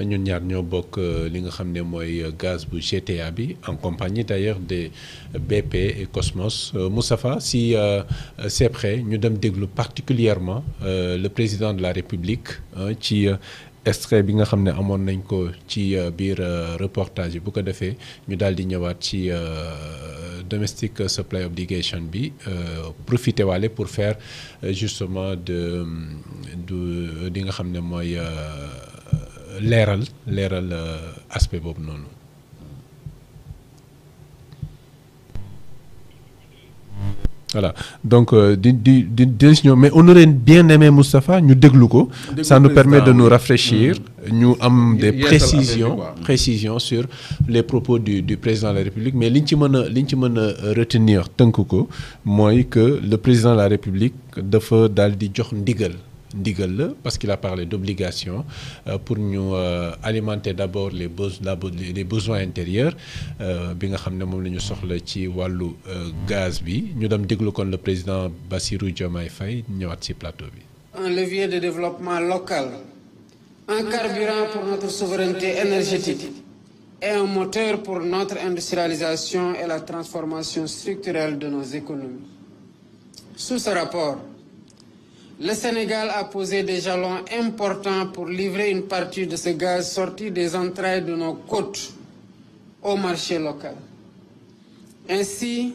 ñun ñaar ñoo bokk li nga xam ne mooy gaz bu GTA bi en compagnie d'ailleurs de BP et Cosmos. Moustapha, si c'est prêt ñu dem déglu particulièrement le président de la République ci extrait bi nga xam ne amoon nañ ko ci biir reportage yi bu ko defee ñu daal di ñëwaat ci domestic supply obligation bi profiter waale pour faire justement di nga xam ne mooy leeral aspect boobu noonu. Voilà, donc décision, mais on aurait bien aimé Moustapha ñu déglu ko, ça nous permet de nous rafraîchir, ñu am des précisions sur les propos du président de la République, mais liñ ci mën a retenir tënk ko mooy que le président de la République dafa daal di jox ndigal la parce qu'il a parlé d'obligation pour ñu alimenter d'abord les besoins intérieurs bi nga xam ne moom la ñu soxla ci wàllu gaz bi ñu dem déglu kon le président Bassirou Diomaye Faye ñëwaat ci plateau bi. Un levier de développement local, un carburant pour notre souveraineté énergétique et un moteur pour notre industrialisation et la transformation structurelle de nos économies. Sous ce rapport, le Sénégal a posé des jalons importants pour livrer une partie de ce gaz sorti des entrailles de nos côtes au marché local. Ainsi,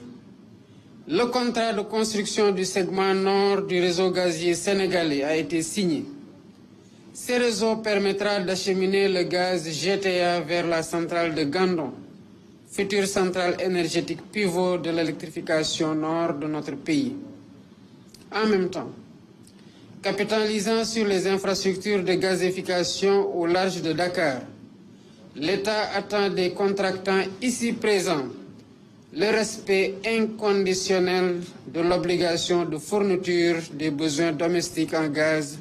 le contrat de construction du segment nord du réseau gazier sénégalais a été signé. Ce réseau permettra d'acheminer le gaz GTA vers la centrale de Gandon, future centrale énergétique pivot de l'électrification nord de notre pays. En même temps, capitalisant sur les infrastructures de gazification au large de Dakar, l'État attend des contractants ici présents le respect inconditionnel de l'obligation de fourniture des besoins domestiques en gaz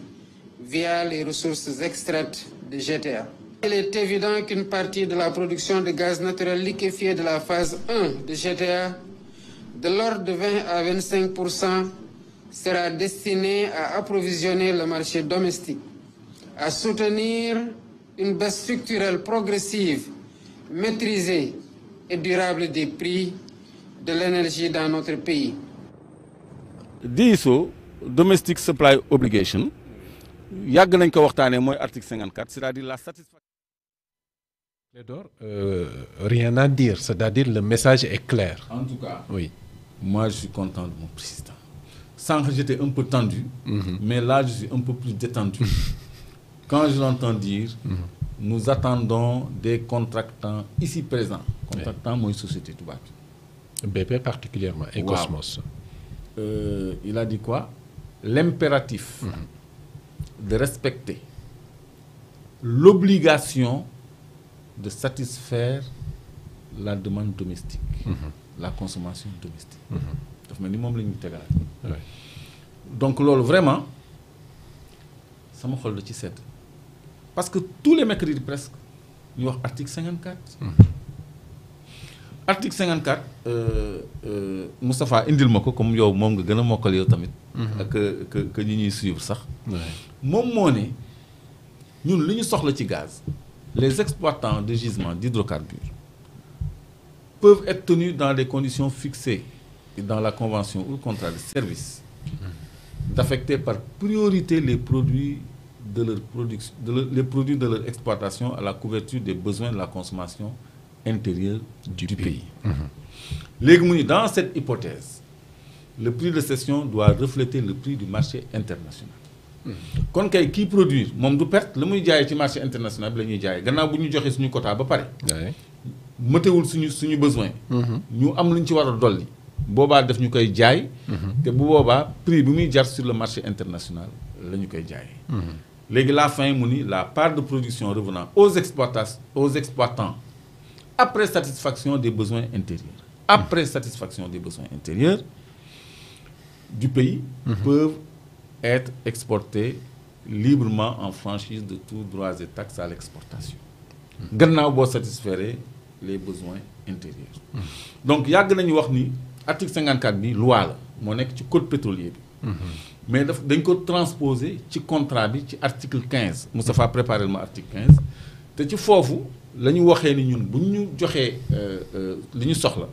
via les ressources extraites de GTA. Il est évident qu'une partie de la production de gaz naturel liquéfié de la phase 1 de GTA, de l'ordre de 20 à 25%, sera destiné à approvisionner le marché domestique, à soutenir une baisse structurelle progressive, maîtrisée et durable des prix de l'énergie dans notre pays. DSO, Domestic Supply Obligation, yàgg nañ ko waxtaanee mooy article 54, c'est-à-dire la satisfaction. Rien à dire, c'est-à-dire le message est clair. En tout cas, oui. Moi je suis content de mon président. Sans que j'étais un peu tendu, mais là je suis un peu plus détendu. Quand je l'entends dire, nous attendons des contractants ici présents. Contractants, moi, société Touba. BP particulièrement, et Cosmos. Il a dit quoi? L'impératif de respecter l'obligation de satisfaire la demande domestique, la consommation domestique. Donc vraiment ça me xol ci sedd parce que tous les mercredis presque ñu wax article 54. Article 54 Moustapha indil ma ko comme yow moom nga gën a mokkal yow tamit ak que ñi ñuy suivre sax moom moo ne ñun li ñu soxla ci gaz les exploitants de gisements d'hydrocarbures peuvent être tenus dans des conditions fixées dans la convention ou le contrat de service d'affecter par priorité les produits de leur production, les produits de leur exploitation à la couverture des besoins de la consommation intérieure du pays. Dans cette hypothèse, le prix de cession doit refléter le prix du marché international. Kon kay qui produire moom du perte la muy jaayee ci marché international bi la ñuy jaayee gannaaw bu ñu joxee suñu quota ba pare. mëtewul suñu besoin. ñu am lu ñu ci war a dolli. boobaa def ñu koy jaay. te bu boobaa prix bi muy jar sur le marché international la ñu koy jaayee. léegi la fin mu ni la part de production revenant aux exploitants après satisfaction des besoins intérieurs. Après satisfaction des besoins intérieurs du pays peuvent être exportés librement en franchise de tous droits et taxes à l'exportation. Gannaaw boo satisfaire les besoins intérieurs. Donc yàgg nañu wax ni article 54 bi loi la moo nekk ci code pétrolier bi. Mais dañ ko transposer ci contrat bi ci article 15. Moustapha préparé ma article 15 te ci foofu la ñu waxee ni ñun bu ñu joxee li ñu soxla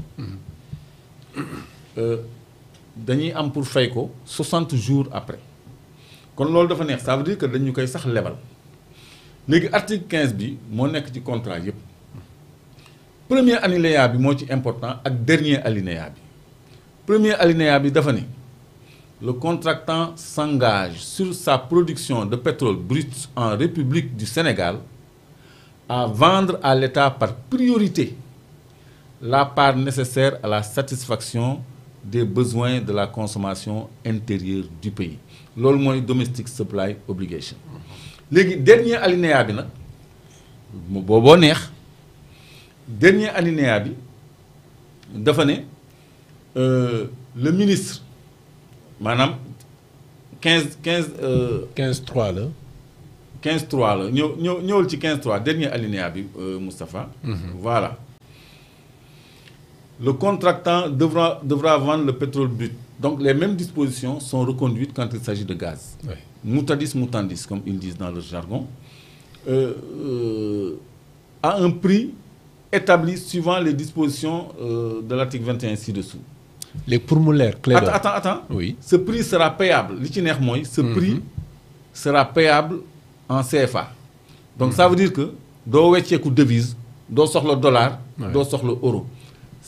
dañuy am pour fay ko 60 jours après kon loolu dafa neex ça veut dire que dañu koy sax lebal léegi article 15 bi moo nekk ci contrat yépp premier alinéa bi moo ci important ak dernier alinéa bi premier alinéa bi dafa ne le contractant s'engage sur sa production de pétrole brut en République du Sénégal à vendre à l'État par priorité la part nécessaire à la satisfaction des besoins de la consommation intérieure du pays loolu mooy domestic supply obligation léegi dernier alinéa bi nag booboo neex dernier alinéa bi dafa ne le ministre maanaam 15.3 la 15.3 la ñëwal ci 15.3 dernier alinéa bi Moustapha voilà le contractant devra vendre le pétrole brut donc les mêmes dispositions sont reconduites quand il s'agit de gaz mutadis mutandis comme ils disent dans leur jargon à un prix établi suivant les dispositions de l'article 21 ci-dessous. léegi pour mu leer. attends oui ce prix sera payable li ci neex mooy. ce prix sera payable en CFA. donc ça veut dire que doo wecceeku devise doo soxla dollar. doo soxla euro.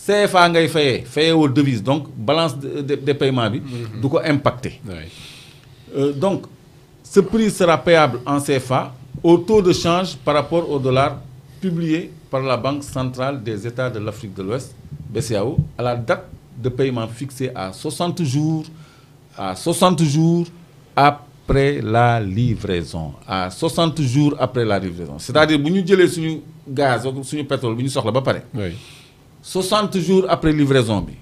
CFA ngay fayewoo devise donc balance de paiement bi. du ko impacter. donc ce prix sera payable en CFA au taux de change par rapport au dollar publié par la Banque centrale des États de l'Afrique de l'Ouest BCEAO à la date de paiement fixée à 60 jours après la livraison à 60 jours après la livraison c'est-à-dire bu ñu jëlee suñu gaz suñu pétrole bi ñu soxla ba pare 60 jours après livraison bi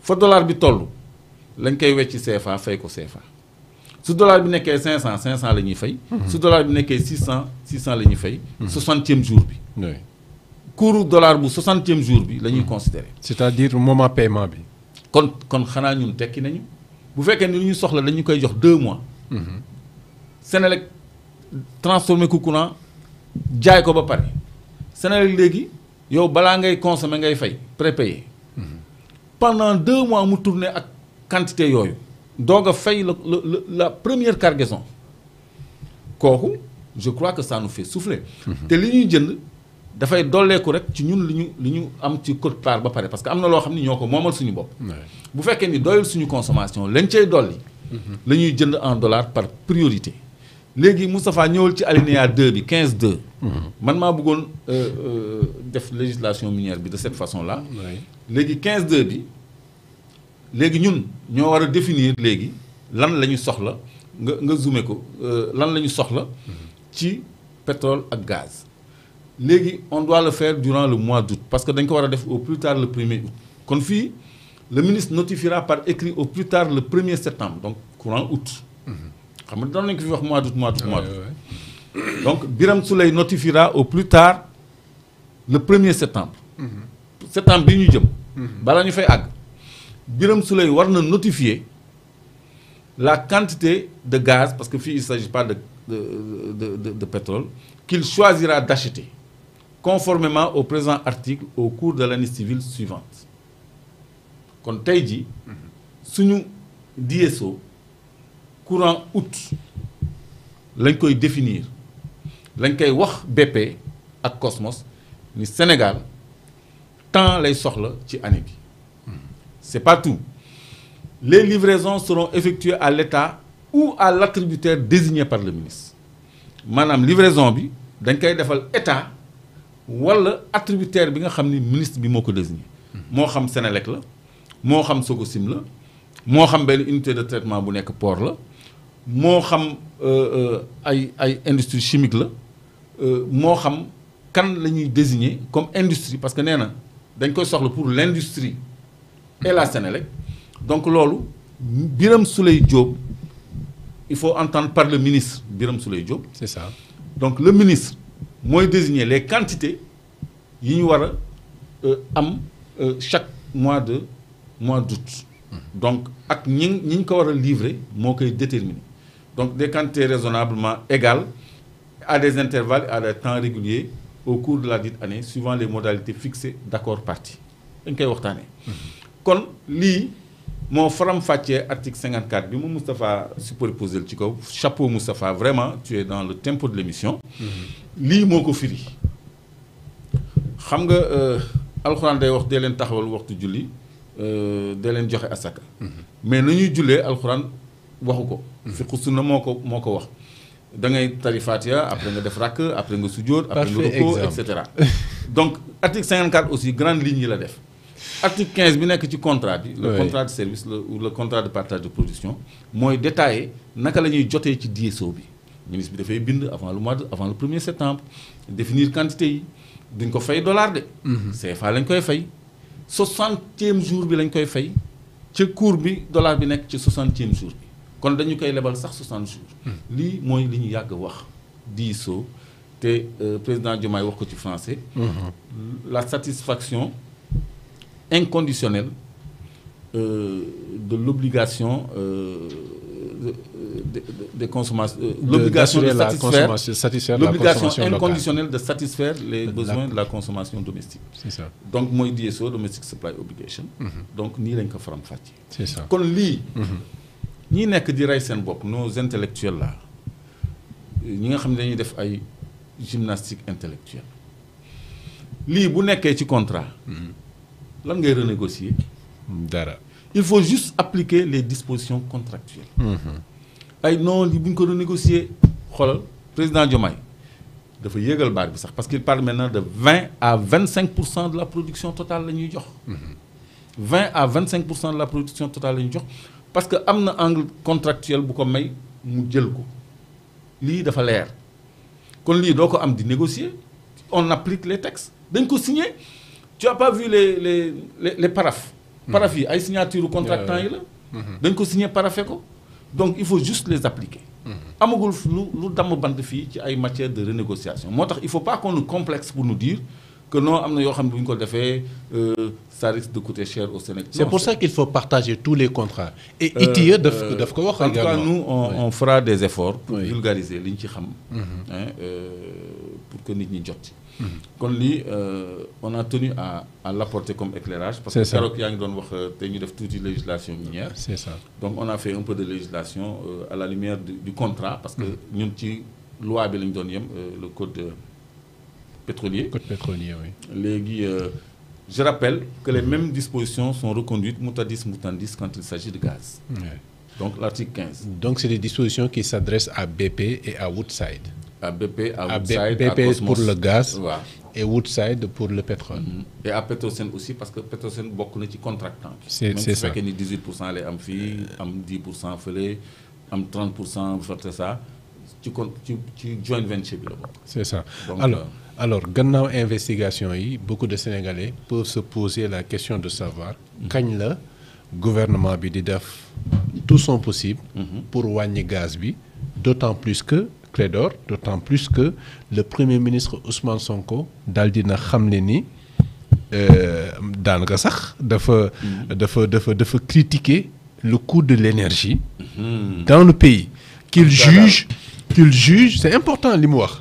fa dollar bi toll lañ koy wecci CFA fay ko CFA su dollar bi nekkee 500 la ñuy fay su dollar bi nekkee 600 la ñuy fay 60e jour bi cours dollar bu 60e jour bi la ñuy considérer c'est-à-dire moment paiement bi kon xanaa ñun tekki nañu bu fekkee ni lu ñu soxla dañu koy jox 2 mois Senelec transformé ko courant jaay ko ba pare Senelec léegi yow balaa ngay consommer ngay fay prépayé pendant 2 mois mu tourné ak quantité yooyu doog a fay la première cargaison kooku je crois que ça nous fait souffler te li ñuy jënd dafay dolleeku rek ci ñun li ñu am ci quote part ba pare parce que am na loo xam ni ñoo ko moomal suñu bopp bu fekkee ni doyul suñu consommation lañ cay dolli la ñuy jënd en dollars par priorité léegi Moustapha ñëwal ci alinéa 2 bi 15.2 man maa bëggoon def législation minière bi de cette façon là léegi 15.2 bi léegi ñun ñoo war a définir léegi lan la ñu soxla nga zoomé ko lan la ñu soxla ci pétrole ak gaz léegi on doit le faire durant le mois d'août parce que dañ ko war a def au plus tard le 1er août kon fii le ministre notifiera par écrit au plus tard le 1er septembre donc courant août xam nga doon nañ ko fi wax mois d'août donc Birame Souleye notifiera au plus tard le 1er septembre septembre bi ñu jëm balaa ñu fay àgg Birame Souleye war na notifier la quantité de gaz parce que fii il s'agit pas de pétrole qu'il choisira d'acheter conformément au présent article au cours de l'année civile suivante kon tey ji suñu DSO courant août lañ koy définir lañ koy wax BP ak Cosmos ni Sénégal temps lay soxla ci année bi c'est pas tout les livraisons seront effectuées à l'État ou à l'attributaire désigné par le ministre maanaam livraison bi dañ koy defal État wala attributaire bi nga xam ni ministre bi moo ko désigné moo xam Senelec la moo xam Sococim la moo xam benn unité de traitement bu nekk port la moo xam ay industrie chimique la moo xam kan la ñuy désigner comme industrie parce que nee na dañ koy soxla pour l'industrie et la Senelec donc loolu Birame Souleye Diop il faut entendre par le ministre Birame Souleye Diop. C'est ça. Donc le ministre mooy désigner les quantités yi ñu war a am chaque mois d'août. Donc ak ñi ñu ko war a livrer moo koy déterminer donc des quantités raisonnablement égales à des intervalles et à des temps réguliers au cours de la dite année suivant les modalités fixées d'accord parties dañ koy waxtaanee. kon lii moo faram-fàccee article 54 bi mu Moustapha superposé ci kaw chapeau Moustapha vraiment tu es dans le tempo de l'émission. lii moo ko firi. xam nga alxuraan day wax dee leen taxawal waxtu julli dee leen joxe asaka. mais nañuy jullee alxuraan waxu ko. fiqhu sunna moo ko wax. da ngay tari Fatiha après nga def rakk après nga sujjóot après nga rukkoo et cetera. donc article 54 aussi grande ligne yi la def. article 15 bi nekk ci contrat bi. le contrat de service ou le contrat de partage de production mooy détaillé naka la ñuy jotee ci DSO bi. ministre bi dafay bind avant le 1er septembre définir quantité yi duñ ko fay dollar de. CFA lañ koy fay 60e jour bi lañ koy fay ca cours bi dollar bi nekk ci 60e jour bi kon dañu koy lebal sax 60 jours. lii mooy li ñu yàgg wax DSO te président Diomaye wax ko ci français. la satisfaction inconditionnelle de l'obligation de consommation, l'obligation de satisfaire l'obligation inconditionnelle de satisfaire les besoins de la consommation domestique. C'est ça. Donc mooy DSO domestic supply obligation. donc nii lañ ko faram-fàccee. C'est ça. kon lii. ñi nekk di rey seen bopp nos intellectuels là ñi nga xam ne dañuy def ay gymnastique intellectuelle lii bu nekkee ci contrat. lan ngay renégocier. dara. il faut juste appliquer les dispositions contractuelles. ay non li bu ñu ko renégocier xoolal président Diomaye dafa yéegal baat bi sax parce qu'il parle maintenant de 20 à 25% de la production totale la ñuy jox. 20 à 25% de la production totale la ñuy jox parce que am na angle contractuel bu ko may mu jël ko lii dafa leer kon lii doo ko am di négocier on applique les textes dañ ko signer. tu as pas vu les paraphes. paraphes yi ay signature contractant yi la. dañ ko signer paraphé ko donc il faut juste les appliquer. amagul lu damm bant fii ci ay matière de renégociation moo tax il faut pas qu'on nous complexe pour nous dire que non am na yoo xam ne bu ñu ko defee ça risque de coûter cher au Sénégal. C'est pour ça qu'il faut partager tous les contrats. Et ITIE daf ko wax. En tout cas nous on fera des efforts pour vulgariser li ñu ci xam. pour que nit ñi jot. kon lii on a tenu à l'apporter comme éclairage. parce que keroog yaa ngi doon wax te ñu def tuuti législation minière. C'est ça. donc on a fait un peu de législation à la lumière du contrat parce que ñun ci loi bi la ñu doon yem le code pétrolier. Code pétrolier, oui. léegi je rappelle que les mêmes dispositions sont reconduites mutandis quand il s'agit de gaz. donc l'article 15. donc c'est des dispositions qui s'adressent à BP et à Woodside. À BP, à Woodside, BP à Cosmos, pour le gaz, ouais. Et Woodside pour le pétrole. Et à Petrosen aussi parce que Petrosen bokk na ci contractant. C'est ça. Même su fekkee ni 18% lay am fii am 10% fële am 30% fële ça ci joint venture bi la bokk. C'est ça. Donc, alors gannaaw investigation yi beaucoup de Sénégalais peuvent se poser la question de savoir kañ la gouvernement bi di def tout son possible pour wàññi gaz bi d'autant plus que le Premier ministre Ousmane Sonko daal dina xam ne ni daanaka sax dafa critiquer le coût de l'énergie dans le pays qu'il juge c'est important li mu wax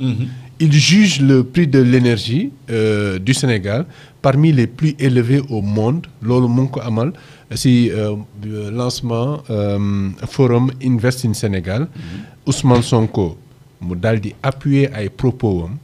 il juge le prix de l'énergie du Sénégal parmi les plus élevés au monde loolu mu ngi ko amal si lancement forum Invest in Sénégal Ousmane Sonko mu daal di appuyer ay propos am